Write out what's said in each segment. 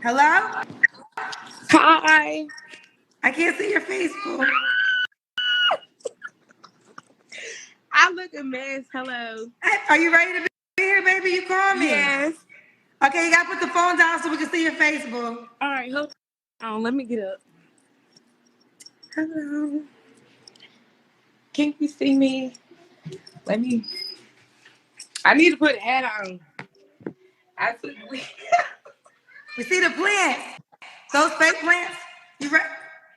Hello? Hi. I can't see your face, boo. I look a mess. Hello. Hey, are you ready to be here, baby? You call me. Yes. Okay, you gotta put the phone down so we can see your face, boo. All right, hold on. Let me get up. Hello. Can you see me? Let me. I need to put a hat on. I took We see the plants. Those fake plants. You ready?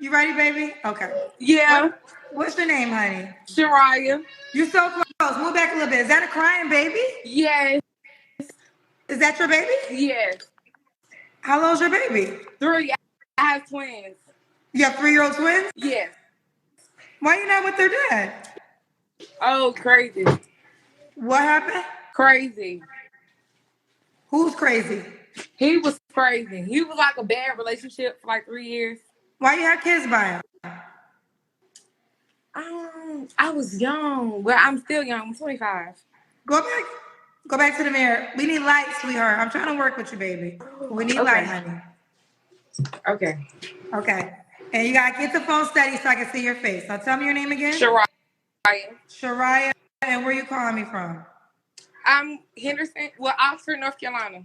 You ready, baby? Okay. Yeah. What's your name, honey? Shariah. You're so close. Move back a little bit. Is that a crying baby? Yes. Is that your baby? Yes. How old's your baby? 3. I have twins. You have 3-year-old twins? Yes. Why you not with their dad? Oh, crazy. What happened? Crazy. Who's crazy? He was crazy. He was like a bad relationship for like 3 years. Why you have kids by him? I was young. Well, I'm still young. I'm 25. Go back. Go back to the mirror. We need light, sweetheart. I'm trying to work with you, baby. We need light, honey. Okay. Okay. And you gotta get the phone steady so I can see your face. Now tell me your name again. Shariah. Shariah. And where you calling me from? I'm Henderson. Well, Oxford, North Carolina.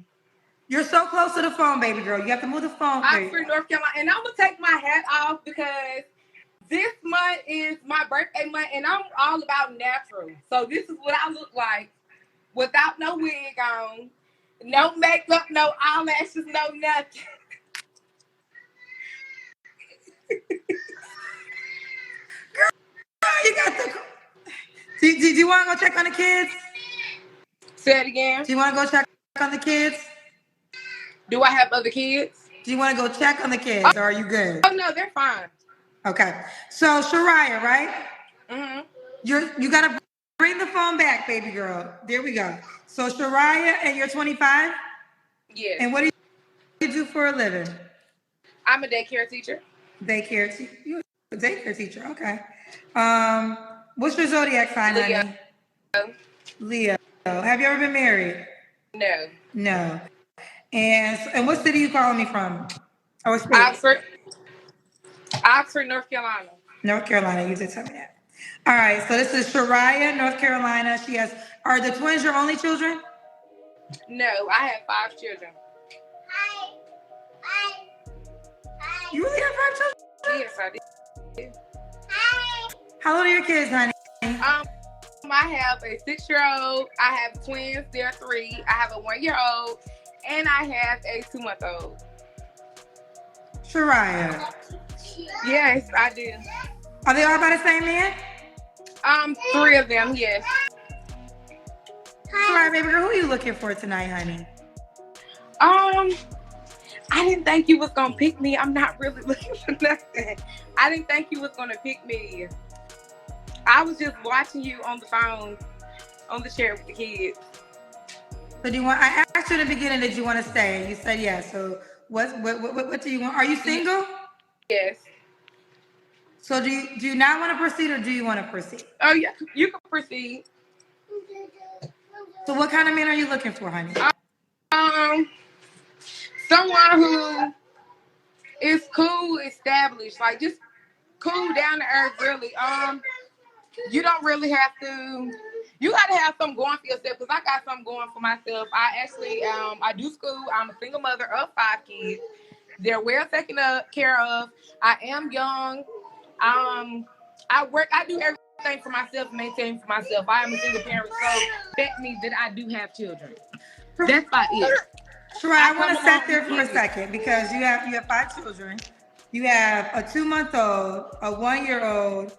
You're so close to the phone, baby girl. You have to move the phone, baby. Oxford, North Carolina. And I'm gonna take my hat off because this month is my birthday month, and I'm all about natural. So this is what I look like without no wig on, no makeup, no eyelashes, no nothing. Girl, you got the. Do you want to go check on the kids? Say it again. Do you want to go check on the kids? Do I have other kids? Do you want to go check on the kids, or are you good? Oh no, they're fine. Okay. So Shariah, right? Mm-hmm. You gotta bring the phone back, baby girl. There we go. So Shariah, and you're 25. Yes. And what do you do for a living? I'm a daycare teacher. Daycare teacher. You a daycare teacher? Okay. What's your zodiac sign, honey? Leo. Have you ever been married? No. No. And what city you calling me from? Or state? Oxford, North Carolina. North Carolina. You did tell me that. All right. So this is Shariah, North Carolina. She has. Are the twins your only children? No, I have 5 children. You really have 5 children? Yes, I did. How old are your kids, honey? I have a 6-year-old. I have twins. They're 3. I have a 1-year-old, and I have a 2-month-old. Shariah. Yes, I do. Are they all by the same man? 3 of them. Yes. Shariah, baby girl, who are you looking for tonight, honey? I didn't think you was gonna pick me. I'm not really looking for nothing. I didn't think you was gonna pick me. I was just watching you on the phone, on the chair with the kids. So do you want? I asked you in the beginning, did you want to stay? You said yes. So what do you want? Are you single? Yes. So do you not want to proceed, or do you want to proceed? Oh yeah, you can proceed. So what kind of man are you looking for, honey? Someone who is cool, established, like just cool, down to earth. Really. You don't really have to. You gotta have something going for yourself, because I got something going for myself. I actually, I do school. I'm a single mother of 5 kids. They're well taken care of. I am young. I work. I do everything for myself, maintain for myself. I am a single parent, so that means that I do have children. That's about it. Shariah, I want to sit there for a second, because you have 5 children. You have a 2-month-old, a 1-year-old,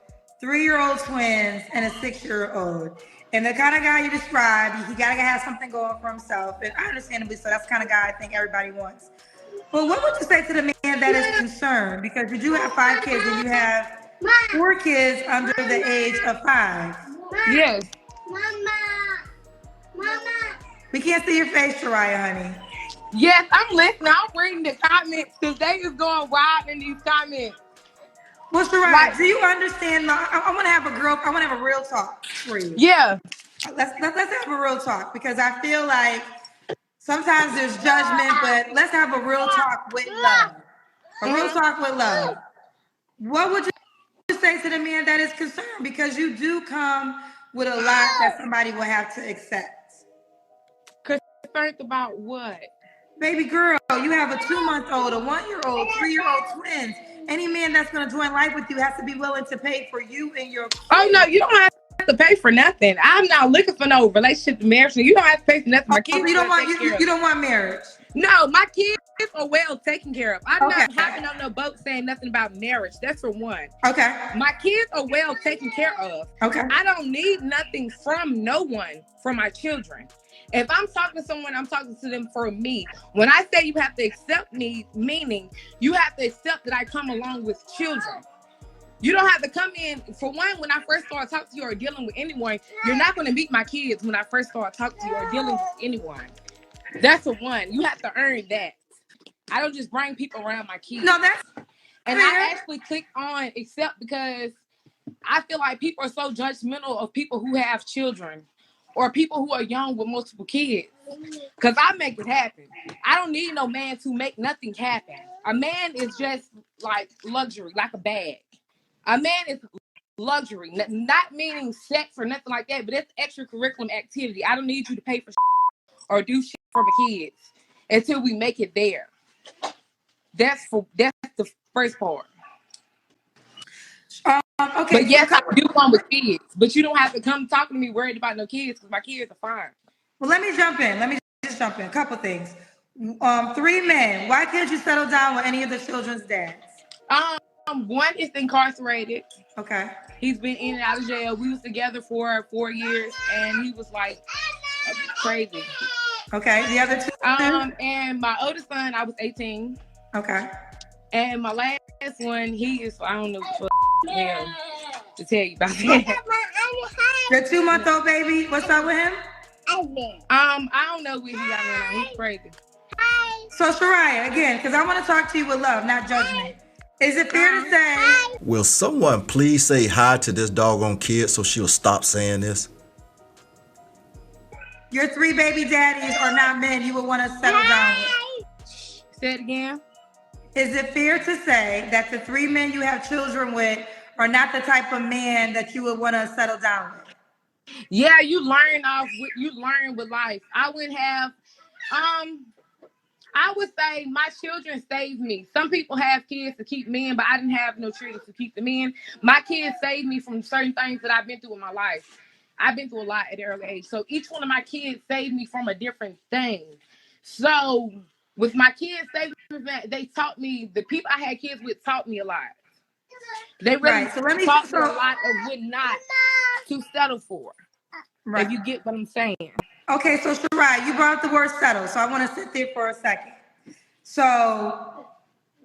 3-year-old twins, and a 6-year-old. And the kind of guy you described, he gotta have something going for himself. And understandably so, that's the kind of guy I think everybody wants. Well, what would you say to the man that is concerned? Because you do have 5 kids, and you have 4 kids under the age of 5. Yes. Mama. We can't see your face, Shariah, honey. Yes, I'm listening. I'm reading the comments, because they is going wild in these comments. Well, Shariah, do you understand? I want to have a real talk for you. Yeah. Let's have a real talk, because I feel like sometimes there's judgment, but let's have a real talk with love. A real talk with love. What would you say to the man that is concerned? Because you do come with a lot that somebody will have to accept. Concerned about what? Baby girl, you have a 2-month-old, a 1-year-old, 3-year-old twins. Any man that's going to join life with you has to be willing to pay for you and your kids. Oh, no, you don't have to pay for nothing. I'm not looking for no relationship marriage. You don't have to pay for nothing. My kids you don't want marriage. No, my kids are well taken care of. I'm not hopping on no boat saying nothing about marriage. That's for one. Okay. My kids are well taken care of. Okay. I don't need nothing from no one for my children. If I'm talking to someone, I'm talking to them for me. When I say you have to accept me, meaning you have to accept that I come along with children. You don't have to come in. For one, when I first start talking to you or dealing with anyone, you're not going to meet my kids when I first start talking to you or dealing with anyone. That's the one. You have to earn that. I don't just bring people around my kids. No, that's and fair. I actually clicked on accept because I feel like people are so judgmental of people who have children or people who are young with multiple kids. Because I make it happen. I don't need no man to make nothing happen. A man is just like luxury, like a bag. A man is luxury, not meaning sex or nothing like that, but it's extracurricular activity. I don't need you to pay for or do shit for my kids until we make it there. That's the first part. Okay. But yes, I do come with kids, but you don't have to come talking to me worried about no kids because my kids are fine. Well, let me jump in. A couple things. 3 men. Why can't you settle down with any of the children's dads? One is incarcerated. Okay. He's been in and out of jail. We was together for 4 years, and he was like crazy. Okay. The other 2? And my oldest son, I was 18. Okay. And my last one, he is, I don't know what him to tell you about that. Your 2-month-old baby, what's up with him? I don't know what he got going on. He's crazy. So Shariah, again, because I want to talk to you with love, not judgment. Is it fair to say? Will someone please say hi to this doggone kid so she'll stop saying this? Your 3 baby daddies are not men you would want to settle down with. Say it again. Is it fair to say that the 3 men you have children with are not the type of man that you would want to settle down with? Yeah, you learn with life. I wouldn't have, I would say my children saved me. Some people have kids to keep men, but I didn't have no children to keep the men. My kids saved me from certain things that I've been through in my life. I've been through a lot at an early age. So each one of my kids saved me from a different thing. So with my kids saving me, they taught me, the people I had kids with taught me a lot. They really taught me a lot of what not to settle for. Right. If you get what I'm saying. Okay, so Shariah, you brought up the word settle, so I want to sit there for a second. So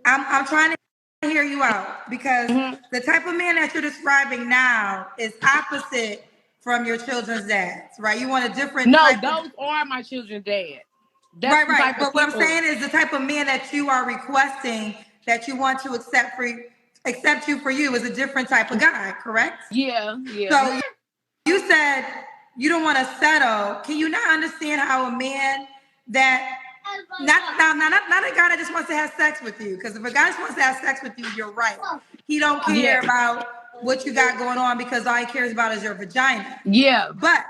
I'm trying to hear you out because the type of man that you're describing now is opposite from your children's dads, right? You want a different those are my children's dad. That's right. But what I'm saying is the type of man that you are requesting that you want to accept you for you is a different type of guy, correct? Yeah. So you said you don't want to settle. Can you not understand how a man that not a guy that just wants to have sex with you? Because if a guy just wants to have sex with you, you're right. He don't care about what you got going on because all he cares about is your vagina. Yeah. But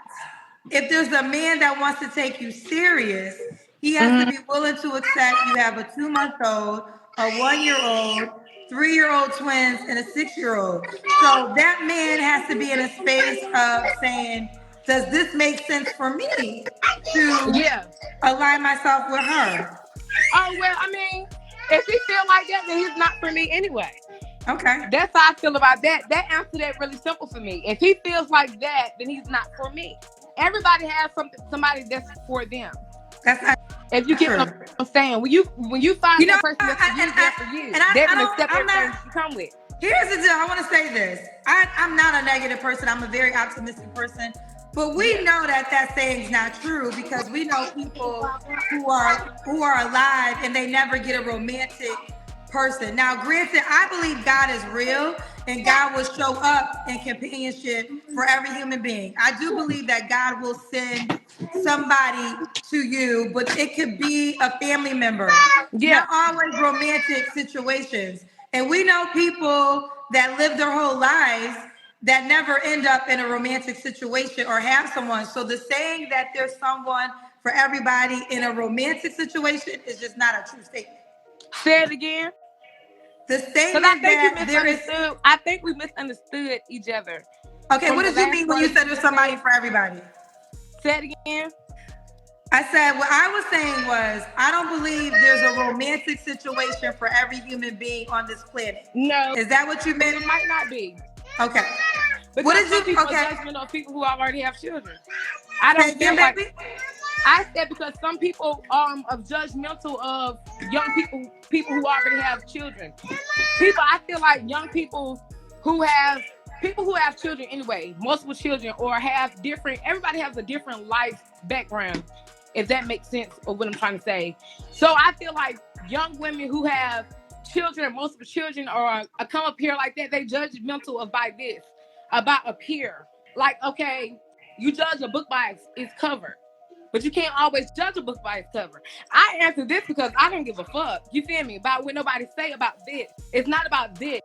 if there's a man that wants to take you serious, he has to be willing to accept you have a 2-month-old, a 1-year-old, 3-year-old twins, and a 6-year-old. So that man has to be in a space of saying, does this make sense for me to align myself with her? Oh, well, I mean, if he feel like that, then he's not for me anyway. Okay. That's how I feel about that. That answer that really simple for me. If he feels like that, then he's not for me. Everybody has somebody that's for them. That's not if you get what I'm saying. When you find that person that's there for you, they're going to accept everything you come with. Here's the deal. I want to say this. I'm not a negative person. I'm a very optimistic person. But we know that saying's not true because we know people who are alive and they never get a romantic person. Now, granted, I believe God is real and God will show up in companionship for every human being. I do believe that God will send somebody to you, but it could be a family member, Yeah. not always romantic situations. And we know people that live their whole lives that never end up in a romantic situation or have someone. So the saying that there's someone for everybody in a romantic situation is just not a true statement. Say it again. The Because I statement think you that there is. misunderstood. I think we misunderstood each other. Okay, From what the did you last mean when you words said there's somebody for everybody? Say it again. I said what I was saying was I don't believe there's a romantic situation for every human being on this planet. No. Is that what you meant? It might not be. Okay. Because What did some you? people Okay. are judgmental of people who already have children. I Say don't again, feel like. baby. I said because some people are judgmental of young people who already have children. I feel like young people who have children anyway, multiple children, or have different. Everybody has a different life background, if that makes sense of what I'm trying to say. So I feel like young women who have children, multiple children, or come up here like that, they judgmental about a peer. Like, okay, you judge a book by its cover. But you can't always judge a book by its cover. I answer this because I don't give a fuck. You feel me? About what nobody say about this. It's not about this.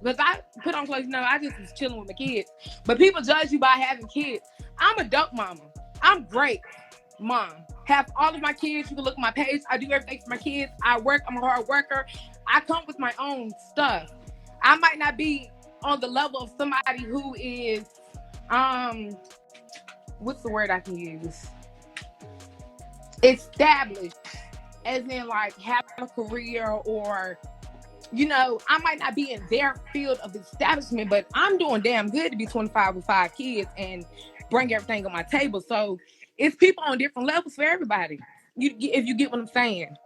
Because I put on clothes, I just was chilling with my kids. But people judge you by having kids. I'm a dope mama. I'm great mom. Have all of my kids. You can look at my page. I do everything for my kids. I work. I'm a hard worker. I come with my own stuff. I might not be on the level of somebody who is, what's the word I can use? Established, as in like having a career, or I might not be in their field of establishment, but I'm doing damn good to be 25 with 5 kids and bring everything on my table. So it's people on different levels for everybody. If you get what I'm saying.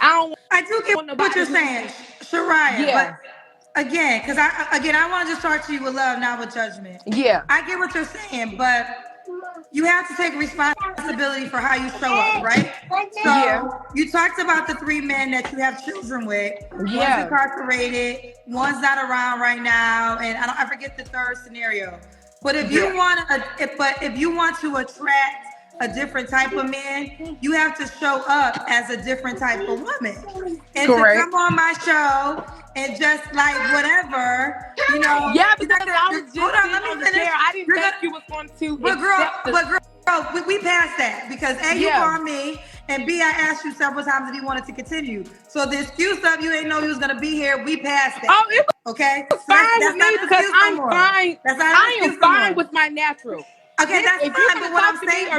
I do get what you're saying, Shariah, Yeah. but again, because I want to just talk to you with love, not with judgment. Yeah. I get what you're saying, but you have to take responsibility for how you show up, right? So you talked about the 3 men that you have children with. Yeah. One's incarcerated, one's not around right now, and I forget the third scenario. But if you want to attract a different type of man, you have to show up as a different type of woman. And Correct. to come on my show and just like whatever, Yeah, because I was just on the chair. I didn't think you was going to. But girl, we passed that because A, you called me, and B, I asked you several times if you wanted to continue. So the excuse of you ain't know you was gonna be here, we passed that. Oh, it was okay. So fine with me because I'm fine. I am fine with my natural. Okay, that's fine. But what I'm saying,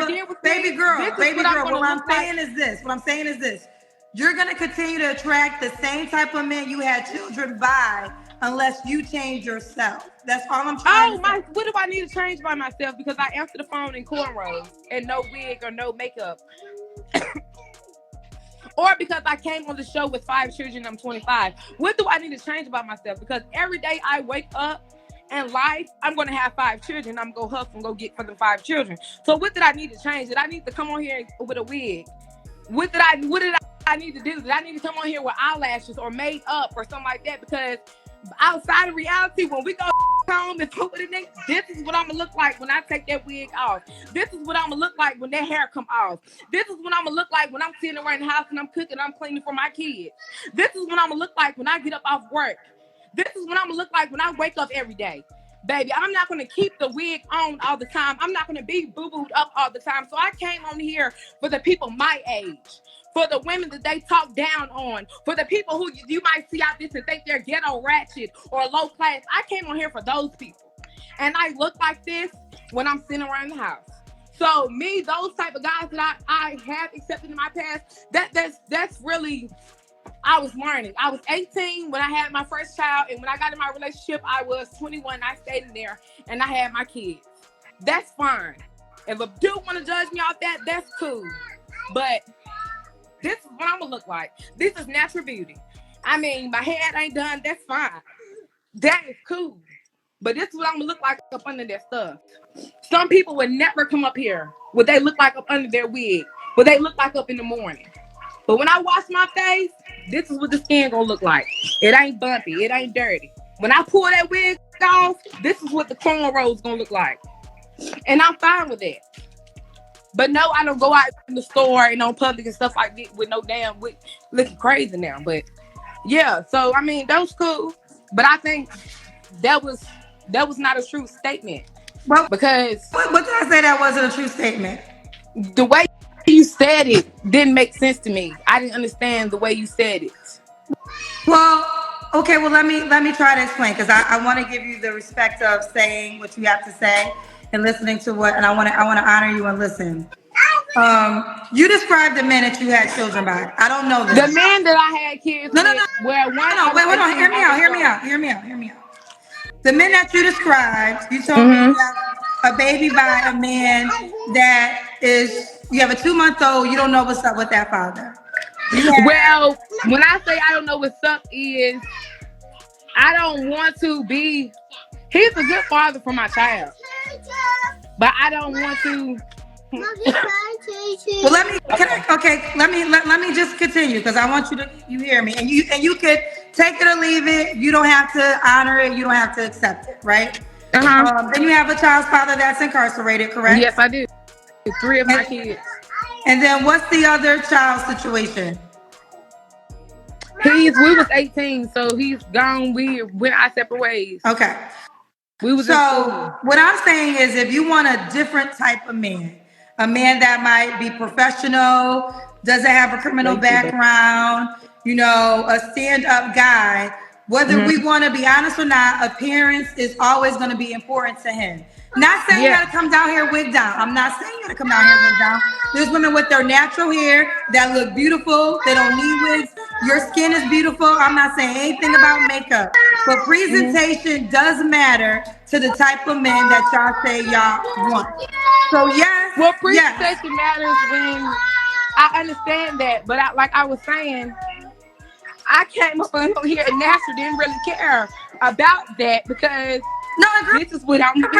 baby girl, what I'm saying is this. What I'm saying is this. You're gonna continue to attract the same type of men you had children by, unless you change yourself. That's all I'm trying to say. What do I need to change by myself? Because I answer the phone in cornrows and no wig or no makeup. Or because I came on the show with 5 children, I'm 25. What do I need to change about myself? Because every day I wake up in life, I'm going to have 5 children. I'm going to hustle and go get for the 5 children. So what did I need to change? Did I need to come on here with a wig? What did I need to do? Did I need to come on here with eyelashes or made up or something like that? Because outside of reality, when we go home and put it in, this is what I'm gonna look like when I take that wig off. This is what I'm gonna look like when that hair come off. This is what I'm gonna look like when I'm sitting around the house and I'm cooking, I'm cleaning for my kids. This is what I'm gonna look like when I get up off work. This is what I'm gonna look like when I wake up every day. Baby, I'm not gonna keep the wig on all the time. I'm not gonna be boo-booed up all the time. So I came on here for the people my age, for the women that they talk down on, for the people who you might see out this and think they're ghetto ratchet or low class. I came on here for those people. And I look like this when I'm sitting around the house. So me, those type of guys that I have accepted in my past, that's really, I was learning. I was 18 when I had my first child, and when I got in my relationship, I was 21. I stayed in there and I had my kids. That's fine. If a dude want to judge me off that, that's cool. But this is what I'm gonna look like. This is natural beauty. I mean, my head ain't done. That's fine. That is cool. But this is what I'm gonna look like up under their stuff. Some people would never come up here. What they look like up under their wig. What they look like up in the morning. But when I wash my face, this is what the skin gonna look like. It ain't bumpy. It ain't dirty. when I pull that wig off, this is what the cornrows gonna look like. And I'm fine with that. But no, I don't go out in the store and on public and stuff like that with no damn wig looking crazy now. But yeah, so I mean, that was cool. But I think that was not a true statement. Well, Because what did I say that wasn't a true statement? the way you said it didn't make sense to me. I didn't understand the way you said it. Well, okay. Well, let me try to explain, because I want to give you the respect of saying what you have to say and listening to what, and I want to honor you and listen. You described the men that you had children by. I don't know this. The man that I had kids No, with, where one wait, hold on. Hear me out. The men that you described, you told me you have a baby by a man that you have a 2-month-old. You don't know what's up with that father. Well, when I say I don't know what's up is, I don't want to be. He's a good father for my child, but I don't want to. Well, let me just continue, because I want you hear me, and you could take it or leave it. You don't have to honor it. You don't have to accept it, right? Then you have a child's father that's incarcerated, correct? Yes, I do. 3 of my kids. And then what's the other child's situation? We was 18, so he's gone. We went our separate ways. Okay. So what I'm saying is, if you want a different type of man, a man that might be professional, doesn't have a criminal background, a stand-up guy, whether we want to be honest or not, appearance is always going to be important to him. Not saying you got to come down here wig down. I'm not saying you got to come down here wig down. There's women with their natural hair that look beautiful. They don't need wigs. Your skin is beautiful. I'm not saying anything about makeup, but presentation does matter to the type of men that y'all say y'all want. So yes. Well, presentation matters when I understand that, but like I was saying, I came up here and Nasser didn't really care about that, because this is what I'm doing.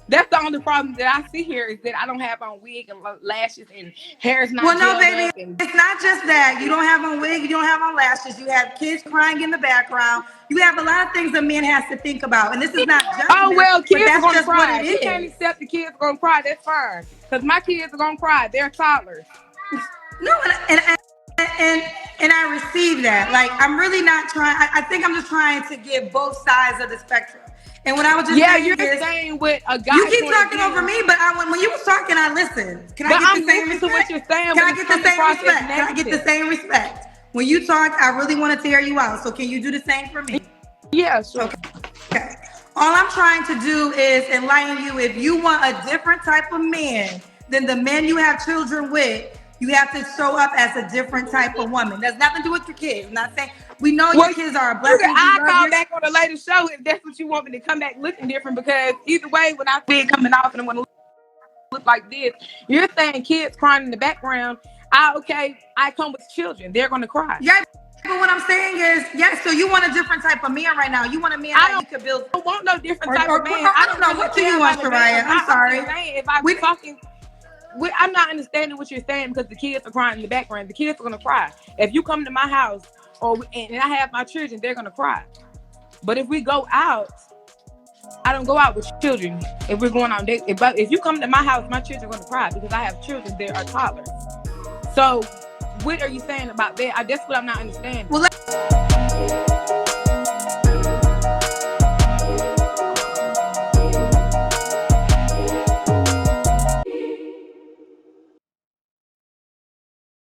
That's the only problem that I see here, is that I don't have on wig and lashes and hair is not. Well, no, baby, it's not just that. You don't have on wig, you don't have on lashes, you have kids crying in the background. You have a lot of things a man has to think about, and this is not judgment. Oh well, kids are gonna cry. You can't accept the kids are gonna cry. That's fine, because my kids are gonna cry. They're toddlers. No, and I receive that. Like, I'm really not trying. I think I'm just trying to give both sides of the spectrum. And when I was just you're saying with a guy. You keep talking over me, but when you was talking, I listened. Can I get the same respect? What you're saying, Can I get the same respect? Can I get the same respect? When you talk, I really want to tear you out. So can you do the same for me? Yeah, sure. Okay. All I'm trying to do is enlighten you. If you want a different type of man than the men you have children with, you have to show up as a different type of woman. There's nothing to do with your kids. I'm not saying we know your kids are a blessing. I'll call back on a later show if that's what you want me to come back looking different, because either way, when I see it coming off and I want to look like this, you're saying kids crying in the background. I come with children. They're going to cry. Yeah, but what I'm saying is, yes, so you want a different type of man right now. You want a man that you could build. I don't want no different type of man. I don't know. What do you want, Soraya? I'm sorry. If I was talking... I'm not understanding what you're saying, because the kids are crying in the background. The kids are going to cry. If you come to my house and I have my children, they're going to cry. But if we go out, I don't go out with children. If we're going on dates, if you come to my house, my children are going to cry, because I have children. They are toddlers. So what are you saying about that? That's what I'm not understanding. Well,